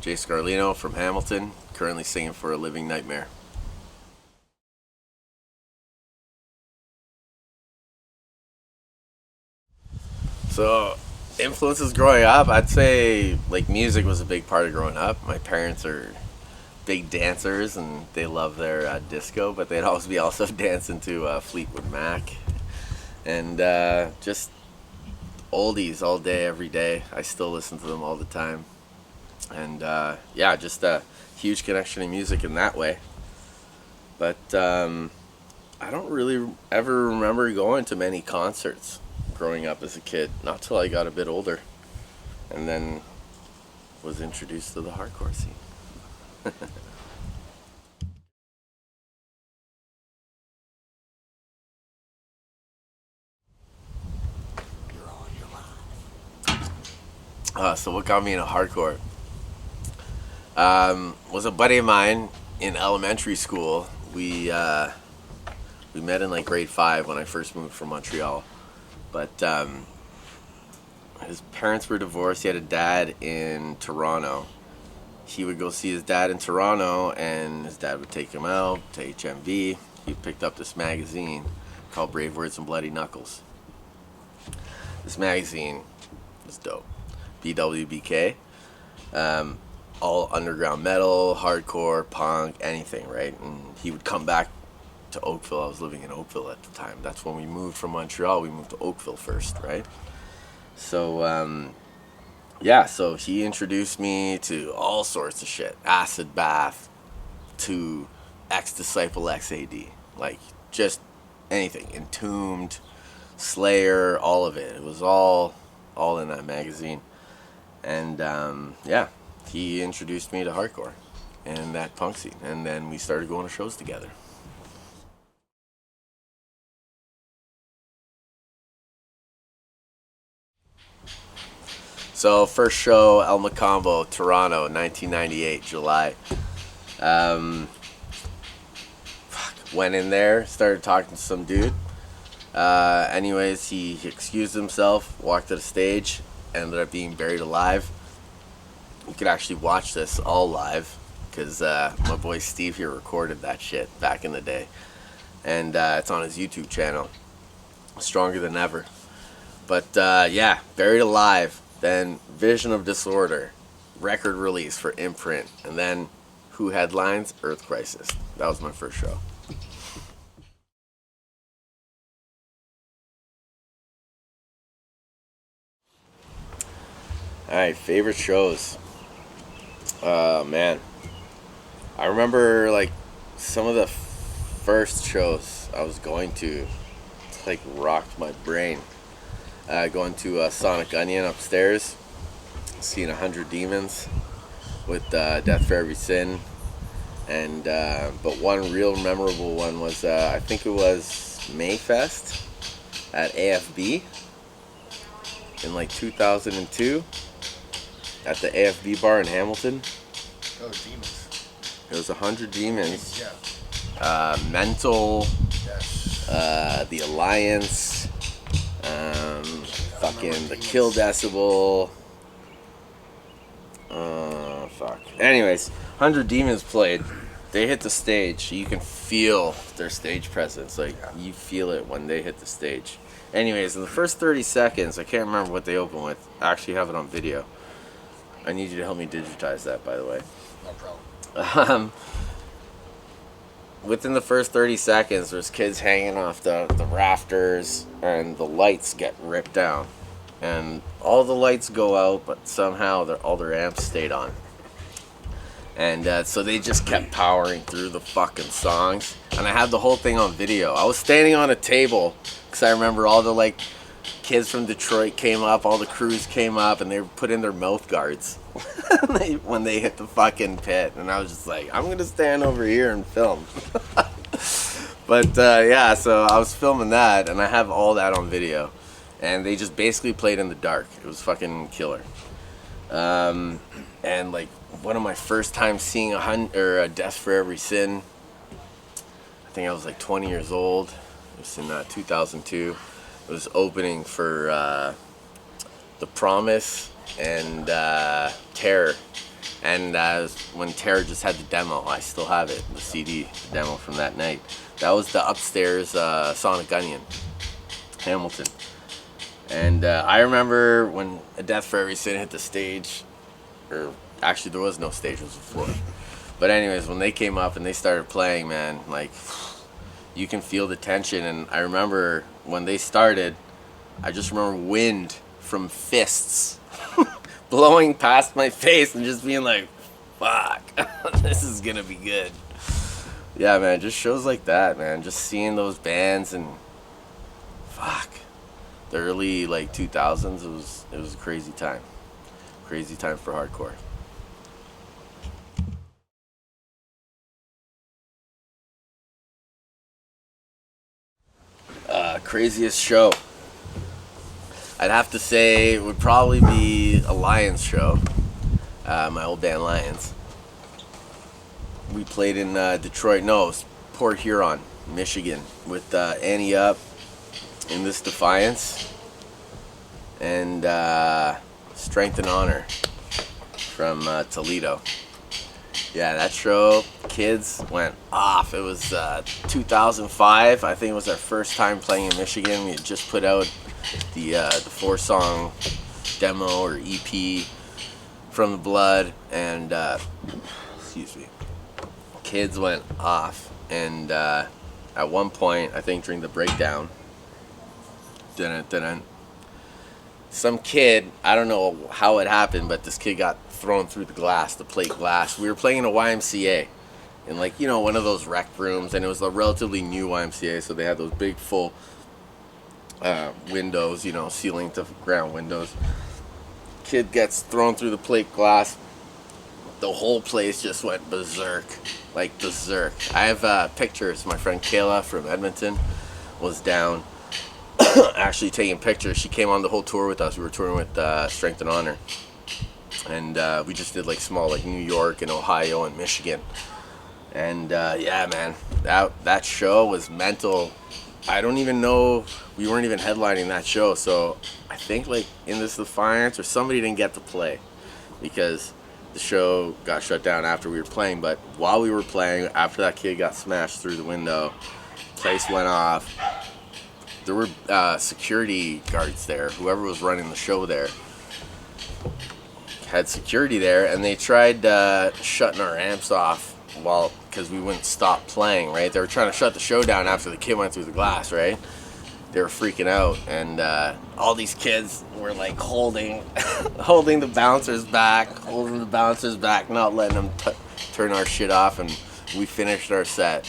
Scarlino from Hamilton, currently singing for A Living Nightmare. So, influences growing up, I'd say like music was a big part of growing up. My parents are big dancers and they love their disco, but they'd always be also dancing to Fleetwood Mac and just oldies all day, every day. I still listen to them all the time, and yeah, just a huge connection to music in that way. But I don't really ever remember going to many concerts growing up as a kid, not till I got a bit older, and then was introduced to the hardcore scene. So what got me into hardcore was a buddy of mine in elementary school. We met in like grade 5 when I first moved from Montreal, but his parents were divorced. He had a dad in Toronto. He would go see his dad in Toronto, and his dad would take him out to HMV. He picked up this magazine called Brave Words and Bloody Knuckles. This magazine was dope. BWBK, all underground metal, hardcore, punk, anything, right? And he would come back to Oakville. I was living in Oakville at the time. That's when we moved from Montreal. We moved to Oakville first, right? So, yeah, so he introduced me to all sorts of shit. Acid Bath to Ex-Disciple XAD. Like, just anything. Entombed, Slayer, all of it. It was all in that magazine. And yeah, he introduced me to hardcore and that punk scene, and then we started going to shows together. So first show, El Macombo, Toronto, 1998, July. Um, Went in there, started talking to some dude. Anyways, he excused himself, walked to the stage, ended up being buried alive. You could actually watch this all live because my boy Steve here recorded that shit back in the day, and it's on his YouTube channel, Stronger Than Ever. But yeah, buried alive. Then Vision of Disorder, record release for Imprint, and then who headlines? Earth Crisis. That was my first show. All right, favorite shows. Man, I remember like some of the first shows I was going to, like rocked my brain. Going to Sonic Onion upstairs, seeing 100 Demons with Death for Every Sin, and but one real memorable one was I think it was Mayfest at AFB in like 2002 at the AFB bar in Hamilton. Oh, Demons. It was 100 Demons, Mental, Yes. the Alliance, fucking the Kill Decibel. Fuck. Anyways, 100 Demons played. They hit the stage. You can feel their stage presence. Like, you feel it when they hit the stage. Anyways, in the first 30 seconds, I can't remember what they opened with. I actually have it on video. I need you to help me digitize that, by the way. No problem. Within the first 30 seconds, there's kids hanging off the rafters, and the lights get ripped down. And all the lights go out, but somehow all their amps stayed on. And so they just kept powering through the fucking songs. And I had the whole thing on video. I was standing on a table, because I remember all the, like, kids from Detroit came up, all the crews came up, and they put in their mouth guards when they hit the fucking pit. And I was just like, I'm gonna stand over here and film. But yeah, so I was filming that, and I have all that on video. And they just basically played in the dark. It was fucking killer. And like one of my first times seeing a Death for Every Sin, I think I was like 20 years old. It was in 2002. It was opening for The Promise and Terror And when Tara just had the demo, I still have it, the CD, the demo from that night. That was the upstairs Sonic Onion, Hamilton. And I remember when A Death for Every Sin hit the stage, or actually there was no stage, it was a floor. But anyways, when they came up and they started playing, man, like, you can feel the tension. And I remember when they started, I just remember wind from fists blowing past my face and just being like, fuck, this is gonna be good. Yeah, man, just shows like that, man. Just seeing those bands and fuck, the early like 2000s, it was a crazy time. Crazy time for hardcore. Craziest show, I'd have to say it would probably be a Lions show. My old band Lions. We played in Detroit, no, it was Port Huron, Michigan, with Annie Up, In This Defiance, and Strength and Honor from Toledo. Yeah, that show, kids went off. It was 2005. I think it was our first time playing in Michigan. We had just put out the 4-song demo or EP from the Blood, and excuse me, kids went off. And at one point, I think during the breakdown, some kid, I don't know how it happened, but this kid got thrown through the glass, the plate glass. We were playing in a YMCA in, like, you know, one of those rec rooms, and it was a relatively new YMCA, so they had those big full windows, you know, ceiling to ground windows. Kid gets thrown through the plate glass. The whole place just went berserk, like berserk. I have pictures. My friend Kayla from Edmonton was down actually taking pictures. She came on the whole tour with us. We were touring with Strength and Honor, and we just did like small, like New York and Ohio and Michigan. And yeah, man, that show was mental. I don't even know, we weren't even headlining that show, so I think like In This Defiance or somebody didn't get to play because the show got shut down after we were playing. But while we were playing, after that kid got smashed through the window, place went off. There were security guards there. Whoever was running the show there had security there, and they tried shutting our amps off because we wouldn't stop playing, right? They were trying to shut the show down after the kid went through the glass, right? They were freaking out, and all these kids were like holding the bouncers back, not letting them turn our shit off, and we finished our set,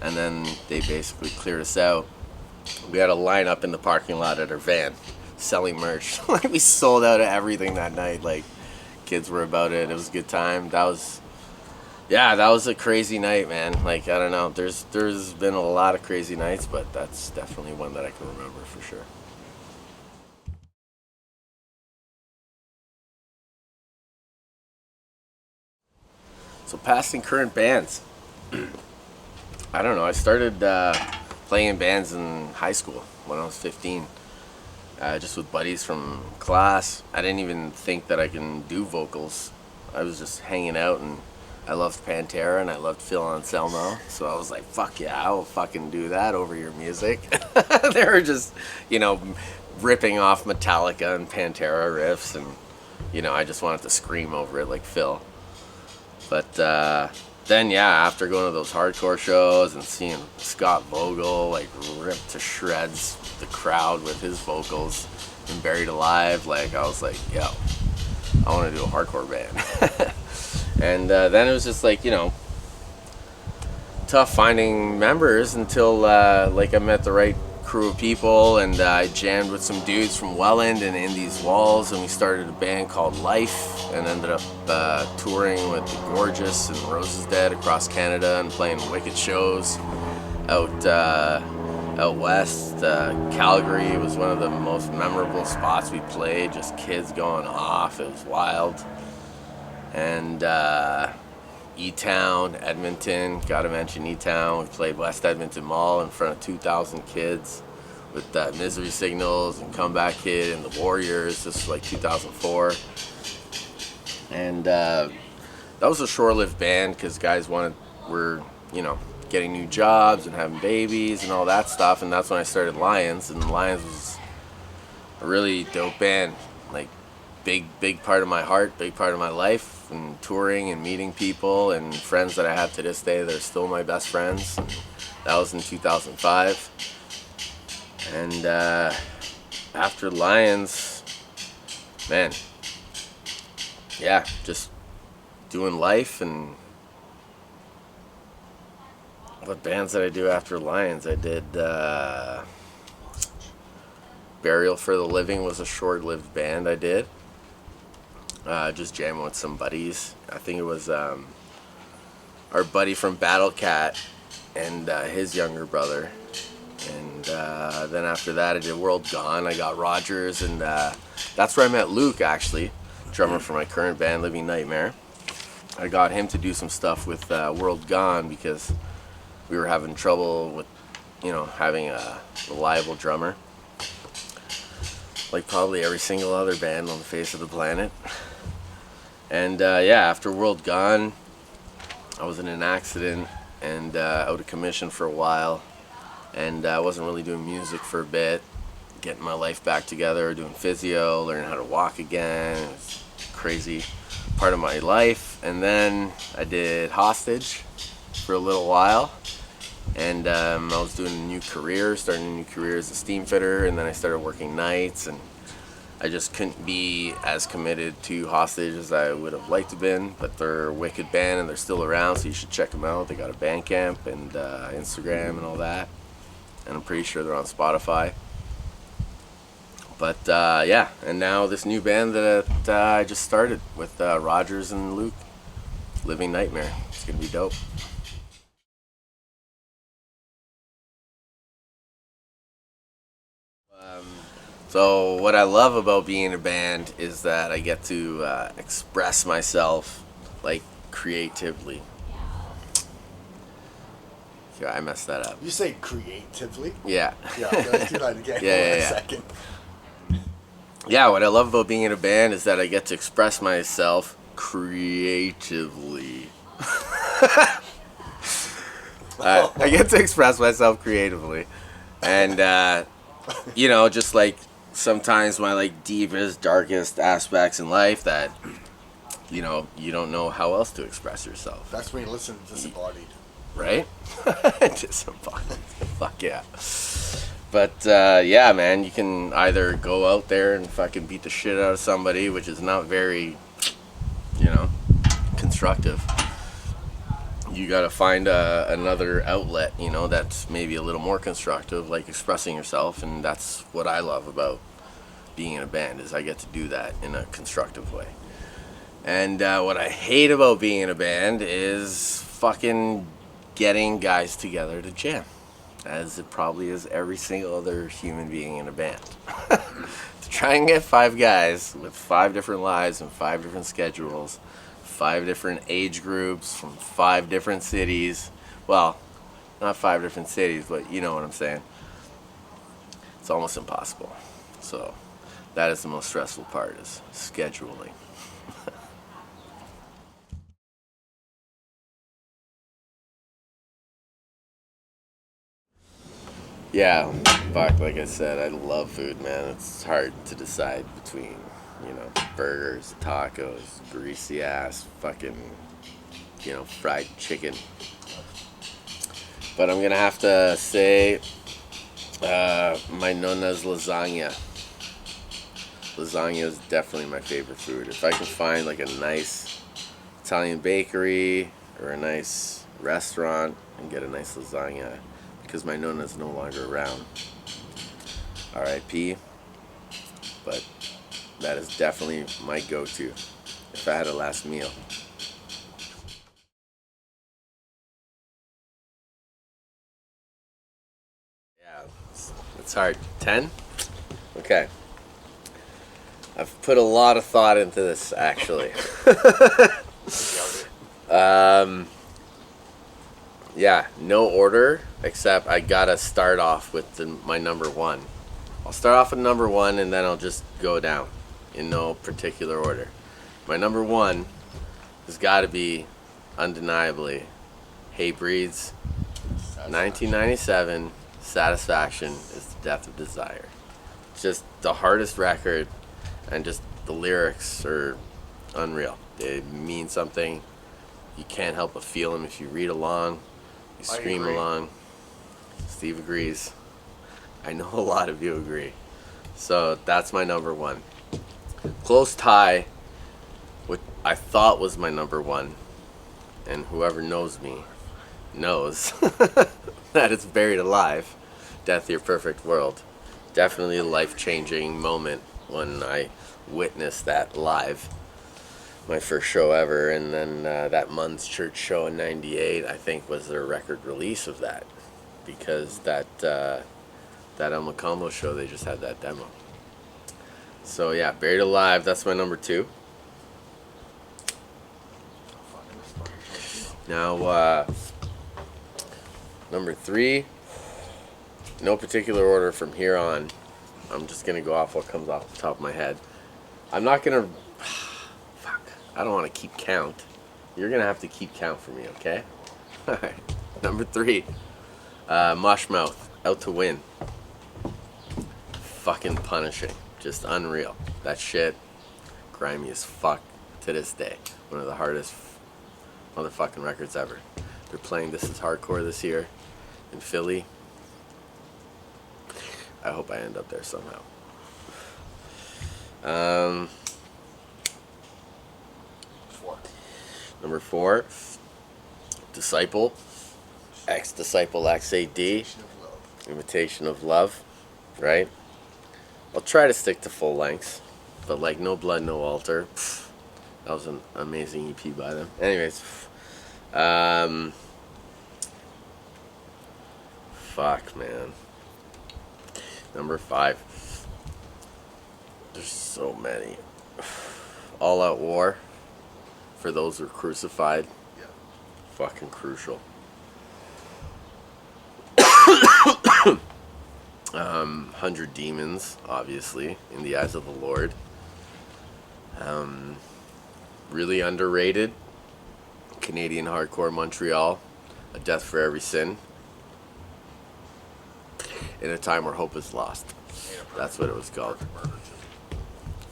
and then they basically cleared us out. We had a line up in the parking lot at our van selling merch. Like, we sold out of everything that night. Like, kids were about it. It was a good time. That was a crazy night, man. Like, I don't know. There's been a lot of crazy nights, but that's definitely one that I can remember for sure. So, past and current bands. I don't know. I started playing in bands in high school when I was 15. Just with buddies from class. I didn't even think that I can do vocals. I was just hanging out, and I loved Pantera and I loved Phil Anselmo, so I was like, fuck yeah, I will fucking do that over your music. They were just, you know, ripping off Metallica and Pantera riffs, and, you know, I just wanted to scream over it like Phil. But then, yeah, after going to those hardcore shows and seeing Scott Vogel, like, rip to shreds the crowd with his vocals and Buried Alive, like, I was like, yo, I want to do a hardcore band. And then it was just like, you know, tough finding members until like I met the right crew of people, and I jammed with some dudes from Welland and In These Walls, and we started a band called Life, and ended up touring with The Gorgeous and Roses Dead across Canada and playing wicked shows out west. Calgary was one of the most memorable spots we played, just kids going off. It was wild. And E-Town, Edmonton, gotta mention E-Town. We played West Edmonton Mall in front of 2,000 kids with Misery Signals and Comeback Kid and the Warriors. This was like 2004. And that was a short-lived band because guys were getting new jobs and having babies and all that stuff, and that's when I started Lions, and Lions was a really dope band, like big part of my heart, big part of my life, and touring and meeting people and friends that I have to this day. They're still my best friends. And that was in 2005, and after Lions, man, yeah, just doing life. And what bands did I do after Lions? I did Burial for the Living was a short-lived band I did. Just jamming with some buddies. I think it was our buddy from Battle Cat and his younger brother. And then after that I did World Gone. I got Rogers, and that's where I met Luke, actually, drummer for my current band, Living Nightmare. I got him to do some stuff with World Gone because we were having trouble with, having a reliable drummer. Like probably every single other band on the face of the planet. And after World Gone, I was in an accident and out of commission for a while. And I wasn't really doing music for a bit, getting my life back together, doing physio, learning how to walk again. It was a crazy part of my life. And then I did Hostage for a little while. And I was doing a new career, starting a new career as a steam fitter, and then I started working nights, and I just couldn't be as committed to Hostage as I would have liked to have been. But they're a wicked band, and they're still around, so you should check them out. They got a Bandcamp and Instagram and all that, and I'm pretty sure they're on Spotify. But and now this new band that I just started with Rogers and Luke, Living Nightmare. It's gonna be dope. So what I love about being in a band is that I get to express myself, like, creatively. Yeah, I messed that up. You say creatively? Yeah. Yeah, let's do that again. Yeah. Second. Yeah, what I love about being in a band is that I get to express myself creatively. I get to express myself creatively. And, just like sometimes my like deepest, darkest aspects in life that, you don't know how else to express yourself. That's when you listen to Disembodied. Right? Disembodied. Fuck yeah. But, man, you can either go out there and fucking beat the shit out of somebody, which is not very, constructive. You gotta find another outlet, that's maybe a little more constructive, like expressing yourself, and that's what I love about being in a band, is I get to do that in a constructive way. And what I hate about being in a band is fucking getting guys together to jam, as it probably is every single other human being in a band. To try and get 5 guys with 5 different lives and 5 different schedules, 5 different age groups from 5 different cities. Well, not 5 different cities, but you know what I'm saying. It's almost impossible. So that is the most stressful part, is scheduling. Yeah, fuck, like I said, I love food, man. It's hard to decide between, burgers, tacos, greasy ass, fucking, fried chicken. But I'm gonna have to say, my nonna's lasagna. Lasagna is definitely my favorite food. If I can find like a nice Italian bakery or a nice restaurant and get a nice lasagna, because my nonna's no longer around, R.I.P., but that is definitely my go-to if I had a last meal. Yeah, it's hard. 10? Okay. I've put a lot of thought into this, actually. Yeah, no order, except I gotta start off with my number 1. I'll start off with number 1, and then I'll just go down in no particular order. My number 1 has got to be, undeniably, Hatebreed's 1997 Satisfaction is the Death of Desire. Just the hardest record, and just the lyrics are unreal. They mean something. You can't help but feel them if you read along, you scream along. Steve agrees. I know a lot of you agree. So that's my number one. Close tie, what I thought was my number one, and whoever knows me knows that it's Buried Alive, Death Your Perfect World. Definitely a life-changing moment when I witnessed that live. My first show ever, and then that Mun's Church show in '98, I think, was their record release of that, because that El Macombo show, they just had that demo. So yeah, Buried Alive, that's my number two. Now, number three, no particular order from here on. I'm just going to go off what comes off the top of my head. I'm not going to... Fuck. I don't want to keep count. You're going to have to keep count for me, okay? Alright. Number three, Mushmouth, Out to Win. Fucking punishing. Just unreal. That shit, grimy as fuck to this day. One of the hardest motherfucking records ever. They're playing This Is Hardcore this year in Philly. I hope I end up there somehow. Number four, Disciple, Ex-Disciple XAD, Imitation of Love, right? I'll try to stick to full lengths, but like No Blood, No Altar. That was an amazing EP by them. Anyways, fuck, man. Number five. There's so many. All Out War, For Those Who Are Crucified. Yeah. Fucking crucial. 100 Demons, obviously, In the Eyes of the Lord. Really underrated, Canadian hardcore Montreal, A Death for Every Sin. In a Time Where Hope Is Lost. That's what it was called.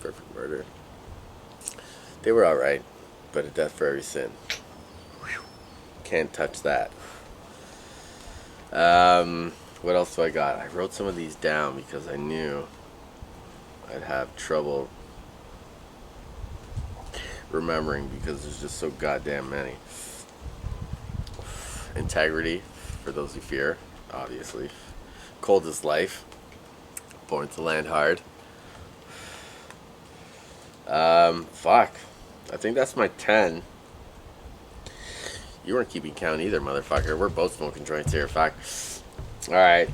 Perfect Murder. They were alright, but A Death for Every Sin. Can't touch that. What else do I got? I wrote some of these down because I knew I'd have trouble remembering because there's just so goddamn many. Integrity, For Those Who Fear, obviously. Cold as Life, Born to Land Hard. Fuck. I think that's my 10. You weren't keeping count either, motherfucker. We're both smoking joints here. Fuck. Alright.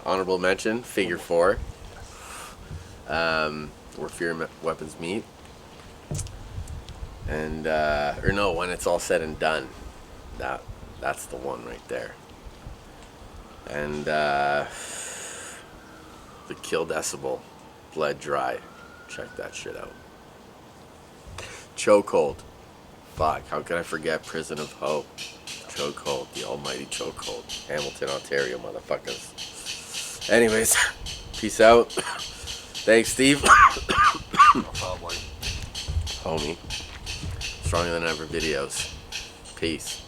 Honorable mention, Figure 4. Where Fear Weapons Meet. And, or no, When It's All Said and Done. That's the one right there. And, The Kill Decibel, Bled Dry. Check that shit out. Chokehold. Fuck, how could I forget Prison of Hope? Chokehold, the almighty Chokehold. Hamilton, Ontario, motherfuckers. Anyways, peace out. Thanks, Steve. Homie. Stronger Than Ever videos. Peace.